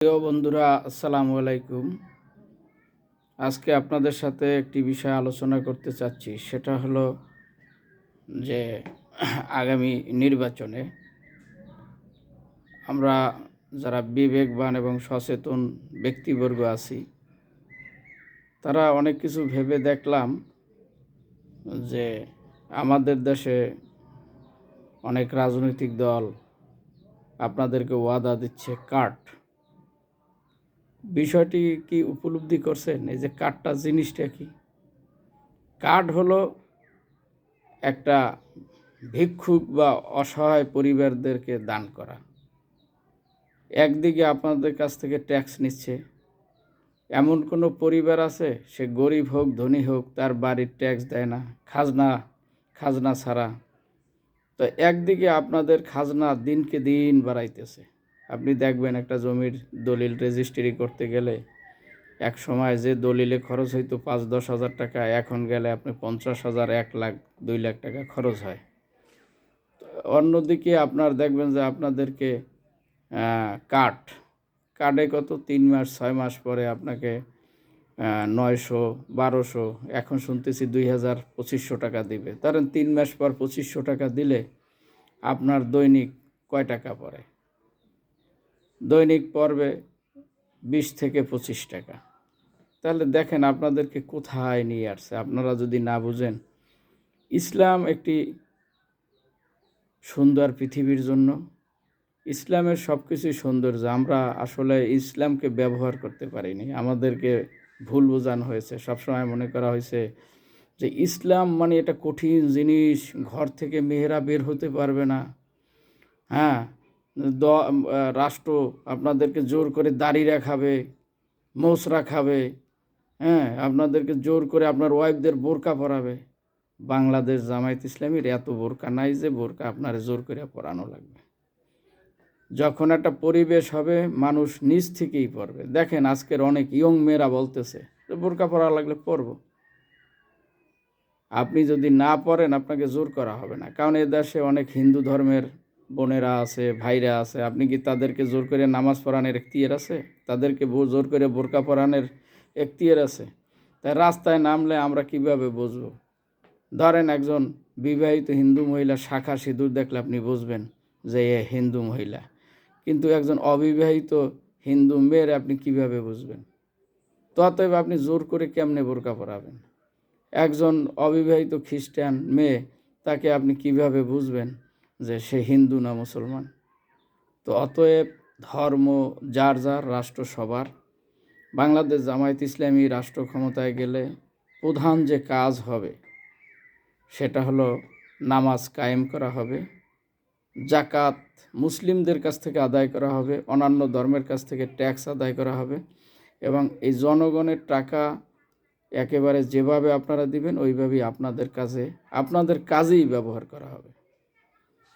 প্রিয় বন্ধুরা, আসসালামু আলাইকুম। আজকে আপনাদের সাথে একটি বিষয় আলোচনা করতে চাচ্ছি, সেটা হলো যে আগামী নির্বাচনে আমরা যারা বিবেকবান এবং সচেতন ব্যক্তিবর্গ আছি, তারা অনেক কিছু ভেবে দেখলাম যে আমাদের দেশে অনেক রাজনৈতিক দল আপনাদেরকে ওয়াদা দিচ্ছে কার্ড। বিষয়টি কি উপলব্ধি করছেন? এই যে কার্ডটা জিনিসটা কি? কার্ড হলো একটা ভিক্ষুক বা অসহায় পরিবারদেরকে দান করা। একদিকে আপনাদের কাছ থেকে ট্যাক্স নিচ্ছে। এমন কোনো পরিবার আছে, সে গরিব হোক ধনী হোক, তার বাড়ির ট্যাক্স দেয় না, খাজনা ছাড়া। তো একদিকে আপনাদের খাজনা দিনকে দিন বাড়াইতেছে। আপনি দেখবেন একটা জমির দলিল রেজিস্ট্রি করতে গেলে এক সময় যে দলিলে খরচ হইতো ৫-১০ হাজার টাকা, এখন গেলে আপনি ৫০,০০০, ১ লাখ, ২ লাখ টাকা খরচ হয়। অন্যদিকে আপনার দেখবেন যে আপনাদেরকে কার্ডে কত ৩ মাস ৬ মাস পরে আপনাকে ৯০০, ১২০০, এখন শুনতেছি ২,০০০, ২৫০০ টাকা দিবে। ধরেন ৩ মাস পর ২৫০০ টাকা দিলে আপনার দৈনিক কয় টাকা পড়ে? দৈনিক পড়বে ২০ থেকে ২৫ টাকা। তাহলে দেখেন আপনাদেরকে কোথায় নিয়ে আসছে। আপনারা যদি না বুঝেন, ইসলাম একটি সুন্দর পৃথিবীর জন্য, ইসলামের সব কিছুই সৌন্দর্য। আমরা আসলে ইসলামকে ব্যবহার করতে পারিনি, আমাদেরকে ভুল বোঝানো হয়েছে। সবসময় মনে করা হয়েছে যে ইসলাম মানে এটা কঠিন জিনিস, ঘর থেকে মেয়েরা বের হতে পারবে না। হ্যাঁ, রাষ্ট্র আপনাদেরকে জোর করে দাড়ি রাখাবে, মোছ রাখাবে। হ্যাঁ, আপনাদেরকে জোর করে আপনার ওয়াইফদের বোরকা পরাবে। বাংলাদেশ জামায়াত ইসলামীর এত বোরকা নাই যে বোরকা আপনার জোর করে পরানো লাগবে। যখন একটা পরিবেশ হবে, মানুষ নিজ থেকেই পড়বে। দেখেন আজকের অনেক ইয়ং মেয়েরা বলতেছে যে বোরকা পরা লাগলে পরবো। আপনি যদি না পড়েন, আপনাকে জোর করা হবে না। কারণ এ দেশে অনেক হিন্দু ধর্মের বোনেরা আছে, ভাইরা আছে। আপনি কি তাদেরকে জোর করে নামাজ পড়ানোর এখতিয়ার আছে? তাদেরকে জোর করে বোরকা পরানোর এখতিয়ার আছে? তাই রাস্তায় নামলে আমরা কিভাবে বুঝবো? ধরেন একজন বিবাহিত হিন্দু মহিলা শাখা সিঁদুর দেখলে আপনি বুঝবেন যে এ হিন্দু মহিলা। কিন্তু একজন অবিবাহিত হিন্দু মেয়ের আপনি কিভাবে বুঝবেন? ততএব আপনি জোর করে কেমনে বোরকা পরাবেন? একজন অবিবাহিত খ্রিস্টান মেয়ে, তাকে আপনি কিভাবে বুঝবেন যে সে হিন্দু না মুসলমান? তো অতএব ধর্ম যার যার, রাষ্ট্র সবার। বাংলাদেশ জামায়াত ইসলামী রাষ্ট্র ক্ষমতায় গেলে প্রধান যে কাজ হবে সেটা হলো নামাজ কায়েম করা হবে, জাকাত মুসলিমদের কাছ থেকে আদায় করা হবে, অন্যান্য ধর্মের কাছ থেকে ট্যাক্স আদায় করা হবে, এবং এই জনগণের টাকা একেবারে যেভাবে আপনারা দিবেন ওইভাবেই আপনাদের কাজেই ব্যবহার করা হবে।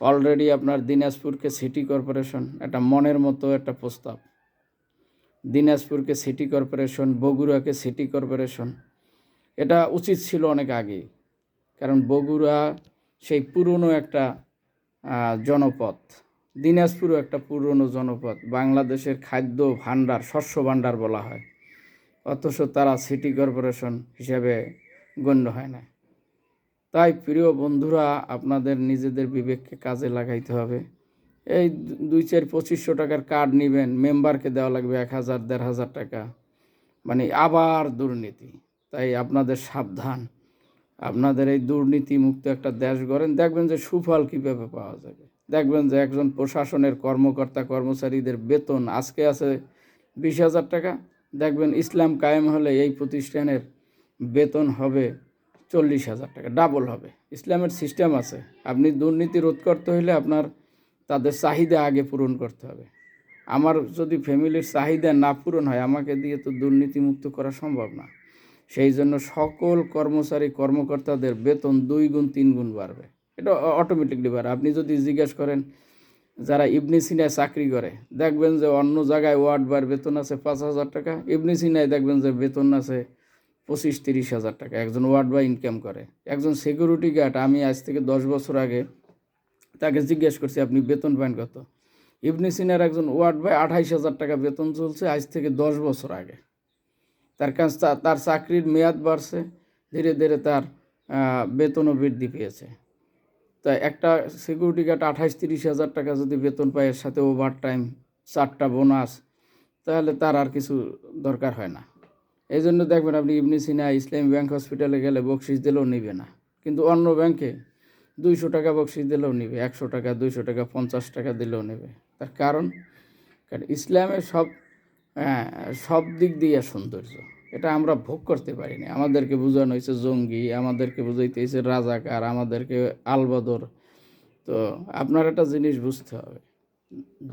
অলরেডি আপনার দিনাজপুরকে সিটি কর্পোরেশন, একটা মনের মতো একটা প্রস্তাব। দিনাজপুরকে সিটি কর্পোরেশন, বগুড়াকে সিটি কর্পোরেশন, এটা উচিত ছিল অনেক আগেই। কারণ বগুড়া সেই পুরনো একটা জনপদ, দিনাজপুরও একটা পুরনো জনপদ। বাংলাদেশের খাদ্য ভাণ্ডার, শস্য ভাণ্ডার বলা হয়, অথচ তারা সিটি কর্পোরেশন হিসেবে গণ্য হয় না। তাই প্রিয় বন্ধুরা, আপনাদের নিজেদের বিবেককে কাজে লাগাইতে হবে। এই 2-4-2500 টাকার কার্ড নেবেন, মেম্বারকে দেওয়া লাগবে 1,000-1,500 টাকা, মানে আবার দুর্নীতি। তাই আপনাদের সাবধান। আপনাদের এই দুর্নীতি মুক্ত একটা দেশ গড়েন, দেখবেন যে সুফল কীভাবে পাওয়া যাবে। দেখবেন যে একজন প্রশাসনের কর্মকর্তা কর্মচারীদের বেতন আজকে আছে 20,000 টাকা, দেখবেন ইসলাম কায়েম হলে এই প্রতিষ্ঠানের বেতন হবে 40,000 টাকা, ডাবল হবে। ইসলামের সিস্টেম আছে। আপনি দুর্নীতি রোধ করতে হলে আপনার তাদের চাহিদা আগে পূরণ করতে হবে। আমার যদি ফ্যামিলির চাহিদা না পূরণ হয়, আমাকে দিয়ে তো দুর্নীতিমুক্ত করা সম্ভব না। সেই জন্য সকল কর্মকর্তাদের বেতন 2 গুণ 3 গুণ বাড়বে। এটা অটোমেটিকলি বাড়ে। আপনি যদি জিজ্ঞেস করেন যারা ইবনে সিনায় চাকরি করে, দেখবেন যে অন্য জায়গায় ওয়ার্ড বার বেতন আছে 5,000 টাকা, ইবনে সিনায় দেখবেন যে বেতন আছে 25-30 হাজার টাকা। একজন ওয়ার্ড বাই ইনকাম করে। একজন সিকিউরিটি গার্ড, আমি আজ থেকে 10 বছর আগে তাকে জিজ্ঞেস করছি আপনি বেতন পান কত? ইবনে সিনার একজন ওয়ার্ড বয় 28,000 টাকা বেতন চলছে আজ থেকে 10 বছর আগে। তার চাকরির মেয়াদ বাড়ছে, ধীরে ধীরে তার বেতনও বৃদ্ধি পেয়েছে। তাই একটা সিকিউরিটি গার্ড 28-30 হাজার টাকা যদি বেতন পায়, এর সাথে ওভার টাইম, 4টা বোনাস, তাহলে তার আর কিছু দরকার হয় না। এই জন্য দেখবেন আপনি ইবনে সিনা ইসলামী ব্যাংক হসপিটালে গেলে বকশিস দিলেও নিবে না, কিন্তু অন্য ব্যাংকে 200 টাকা বকশিস দিলেও নিবে, 100 টাকা, 200 টাকা, 50 টাকা দিলেও নেবে। তার কারণ ইসলামের সব দিক দিয়ে সৌন্দর্য, এটা আমরা ভোগ করতে পারিনি। আমাদেরকে বোঝানো হয়েছে জঙ্গি, আমাদেরকে বোঝাইতে হয়েছে রাজাকার, আমাদেরকে আলবদর। তো আপনার একটা জিনিস বুঝতে হবে,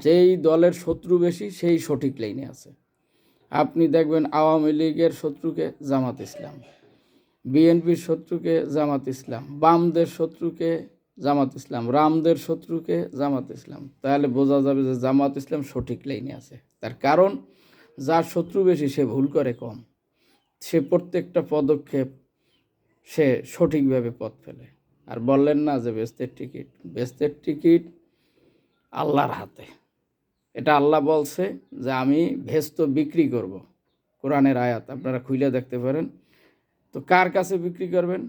যেই দলের শত্রু বেশি সেই সঠিক লাইনে আছে। আপনি দেখবেন আওয়ামী লীগের শত্রুকে জামাত ইসলাম, বিএনপির শত্রুকে জামাত ইসলাম, বামদের শত্রুকে জামাত ইসলাম, রামদের শত্রুকে জামাত ইসলাম। তাহলে বোঝা যাবে যে জামাত ইসলাম সঠিক লাইনে আছে। তার কারণ যার শত্রু বেশি সে ভুল করে কম, সে প্রত্যেকটা পদক্ষেপ সে সঠিকভাবে পথ ফেলে। আর বললেন না যে বেহেশতের টিকিট আল্লাহর হাতে। এটা আল্লাহ বলছে যে আমি বেহেশত বিক্রি করব। কোরআনের আয়াত আপনারা খুলে দেখতে পারেন। তো কার কাছে বিক্রি করবেন?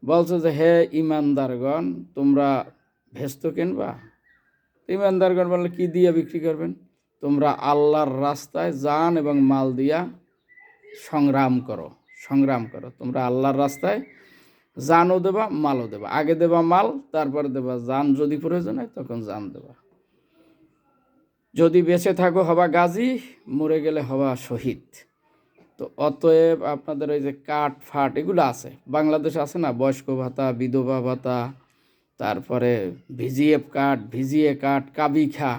বলছে যে হে ইমানদারগণ, তোমরা বেহেশত কিনবা। ইমানদারগণ বললে কি দিয়ে বিক্রি করবেন? তোমরা আল্লাহর রাস্তায় জান এবং মাল দিয়া সংগ্রাম করো। তোমরা আল্লাহর রাস্তায় জানও দেবা, মালও দেবা। আগে দেবা মাল, তারপরে দেবা জান, যদি প্রয়োজন হয় তখন জান দেবা। যদি বেঁচে থাকো হবা গাজী, মরে গেলে হবা শহীদ। তো অতএব আপনাদের ওই যে কাঠ ফাট এগুলো আছে, বাংলাদেশে আছে না, বয়স্ক ভাতা, বিধবা ভাতা, তারপরে ভিজিএফ কার্ড, ভিজিএ কার্ড, কাবিখা,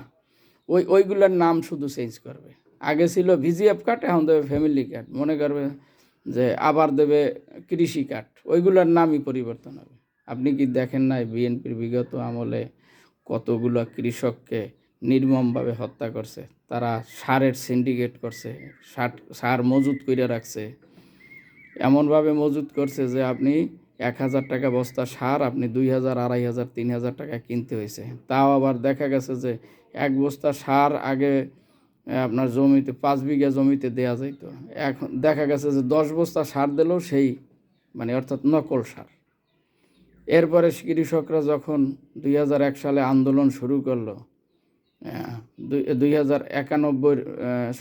ওইগুলোর নাম শুধু চেঞ্জ করবে। আগে ছিল ভিজিএফ কার্ড, এখন দেবে ফ্যামিলি কার্ড, মনে করবে যে আবার দেবে কৃষি কার্ড, ওইগুলোর নামই পরিবর্তন হবে। আপনি কি দেখেন নাই বিএনপির বিগত আমলে কতগুলো কৃষককে নির্মমভাবে হত্যা করছে? তারা সারের সিন্ডিকেট করছে, সার মজুত করে রাখছে, এমনভাবে মজুত করছে যে আপনি 1,000 টাকা বস্তা সার আপনি 2,000, 2,500, 3,000 টাকা কিনতে হয়েছে। তাও আবার দেখা গেছে যে এক বস্তা সার আগে আপনার জমিতে 5 বিঘা জমিতে দেওয়া যাইতো, এখন দেখা গেছে যে 10 বস্তা সার দিলেও সেই অর্থাৎ নকল সার। এরপরে কৃষকরা যখন 2001 সালে আন্দোলন শুরু করলো, 2091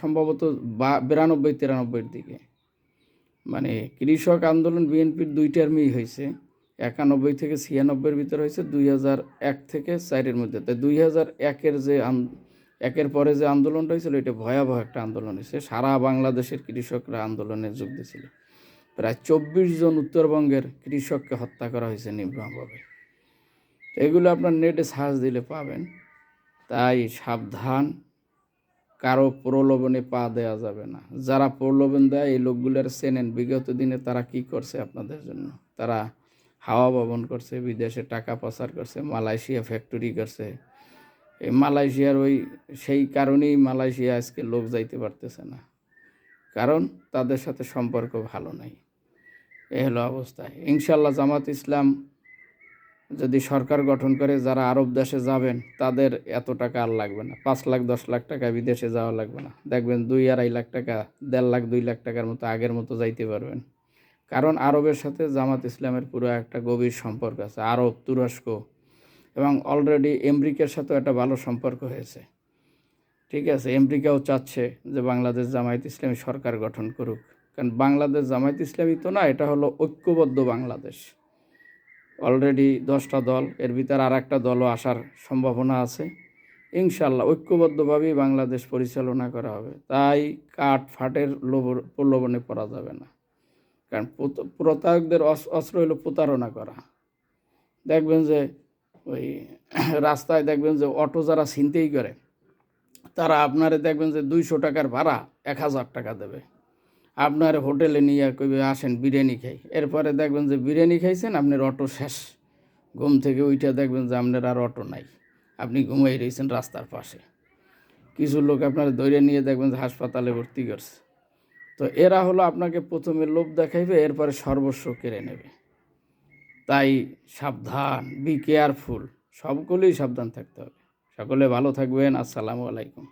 সম্ভবত 92-93 দিকে, কৃষক আন্দোলন বিএনপির 2 টার্মই হয়েছে, 91 থেকে 96 ভিতরে হয়েছে, 2001 থেকে 4-এর মধ্যে। তাই 2001-এর যে একের পরে যে আন্দোলনটা হয়েছিল, এটা ভয়াবহ একটা আন্দোলন হয়েছে। সারা বাংলাদেশের কৃষকরা আন্দোলনে যোগ দিয়েছিল। প্রায় 24 জন উত্তরবঙ্গের কৃষককে হত্যা করা হয়েছে নির্মমভাবে। এগুলো আপনার নেটে সার্চ দিলে পাবেন। তাই সাবধান, কারো প্রলোভনে পা দেওয়া যাবে না। যারা প্রলোভন দেয় এই লোকগুলোর চেনেন, বিগত দিনে তারা কি করছে আপনাদের জন্য। তারা হাওয়া ভবন করছে, বিদেশে টাকা পাচার করছে, মালয়েশিয়া ফ্যাক্টরি করছে। এই মালয়েশিয়ার সেই কারণেই মালয়েশিয়া আজকে লোক যাইতে পারতেছে না, কারণ তাদের সাথে সম্পর্ক ভালো নাই। এ হলো অবস্থায়। ইনশাল্লাহ জামাত ইসলাম যদি সরকার গঠন করে, যারা আরব দেশে যাবেন তাদের এত টাকা আর লাগবে না, 5 লাখ 10 লাখ টাকা বিদেশে যাওয়া লাগবে না। দেখবেন 2-2.5 লাখ টাকা, 1.5 লাখ 2 লাখ টাকার মতো আগের মতো যাইতে পারবেন। কারণ আরবের সাথে জামাত ইসলামের পুরো একটা গভীর সম্পর্ক আছে। আরব, তুরস্ক এবং অলরেডি আমেরিকার সাথেও একটা ভালো সম্পর্ক হয়েছে। ঠিক আছে, আমেরিকাও চাচ্ছে যে বাংলাদেশ জামায়াত ইসলামী সরকার গঠন করুক। কারণ বাংলাদেশ জামায়াত ইসলামী তো না, এটা হলো ঐক্যবদ্ধ বাংলাদেশ। অলরেডি 10টা দল, এর ভিতর আর একটা দলও আসার সম্ভাবনা আছে। ইনশাল্লাহ ঐক্যবদ্ধভাবেই বাংলাদেশ পরিচালনা করা হবে। তাই কাঠ ফাটের প্রলোভনে পড়া যাবে না। কারণ প্রতারকদের অস্ত্র হলো প্রতারণা করা। দেখবেন যে ওই রাস্তায় দেখবেন যে অটো যারা ছিনতাই করে, তারা আপনারে দেখবেন যে 200 টাকার ভাড়া 1,000 টাকা দেবে, আপনার হোটেলে নিয়ে কইবে আসেন বিরিয়ানি খাই। এরপরে দেখবেন যে বিরিয়ানি খাইছেন, আপনার অটো শেষ, ঘুম থেকে উইঠা দেখবেন যে আপনার আর অটো নাই, আপনি ঘুমাই রয়েছেন রাস্তার পাশে। কিছু লোক আপনার ধরে নিয়ে দেখবেন যে হাসপাতালে ভর্তি করছে। তো এরা হলো আপনাকে প্রথমে লোভ দেখাইবে, এরপরে সর্বস্ব কেড়ে নেবে। তাই সাবধান, বি কেয়ারফুল, সবগুলোই সাবধান থাকতে হবে। সকলে ভালো থাকবেন। আসসালামু আলাইকুম।